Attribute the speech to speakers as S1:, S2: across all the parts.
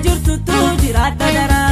S1: jirtutu jiraadha dara.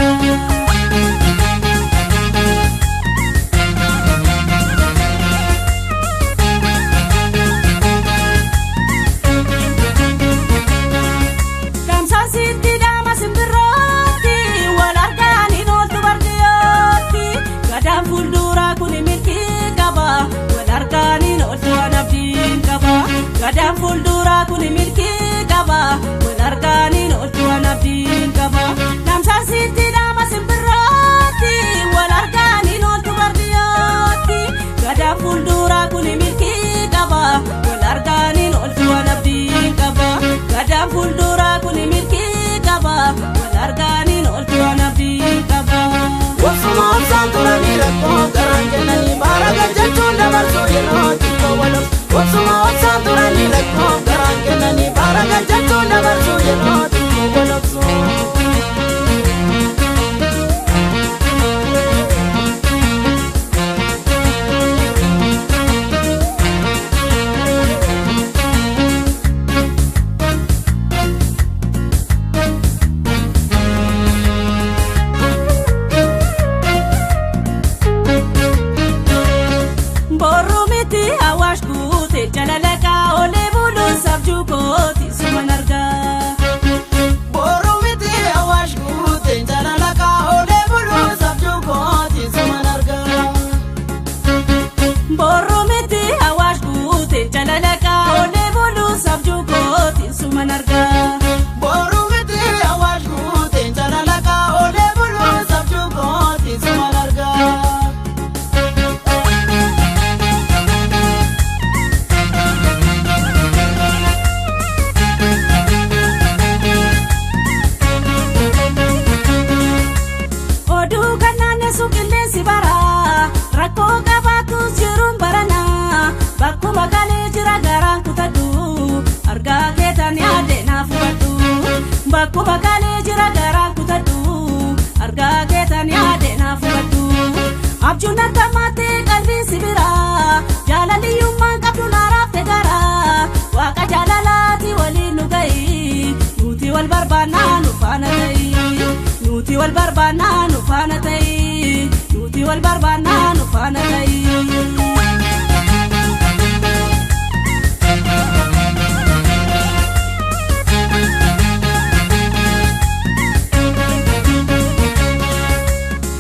S1: Gadaan fuulduraa kun milkii qaba, wal argaaniin oolchuun abdiin qaba. Namsaasitti nama simbirrooti, wal argaaniin oolchu bardiyyooti. Gadaan fuulduraa kun milkii qaba, wal argaaniin oolchuun abdiin qaba. Gadaan fuulduraa kun milkii qaba, wal argaaniin oolchuun abdiin qaba.
S2: Wasuma obsaan turanii rakkoo garaan kennanii baara galchachuun dabarsuu yeroo xiqqoo waloo. Wasuma obsaan turanii rakkoo garaan kennanii baara galchachuun dabarsuu yeroo xiqqoo waloo.
S1: Jalalaka ole bulu sabju koti suman arga.
S2: Borumiti awash gute jalalaka ole bulu sabju koti suman arga.
S1: Borumiti awash gute jalalaka ole bulu sabju koti suman arga.
S2: Borumiti awash gute jalalaka ole bulu sabju koti suman arga.
S1: Rakkoo qabaatu jiruun barana, bakkuma kalee jira garaan kutadhu, argaa keetan yaade naaf hubadhu. Bakkuma kalee jira garaan kutadhu, argaa keetan yaade naaf hubadhu. Abjuun akka maatee qalbii sibira, jaalaliyyummaan qabdu naaraaf tegara. Waaqa jaalalaati waliin nu gahi, nuti wal barbaannaa nu faana ta'i. Nuti wal barbaannaa nu faana ta'i. Nuti wal barbaannaa nu faana ta'i.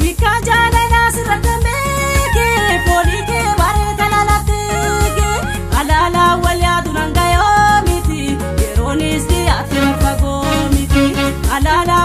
S1: Bika jaalalaa sirratti meekee, foolii kee bareeda lalateekee. Alaalaa wal yaadu nangayoo miti, yeroonis dhiyaate fagoo miti. Alaalaa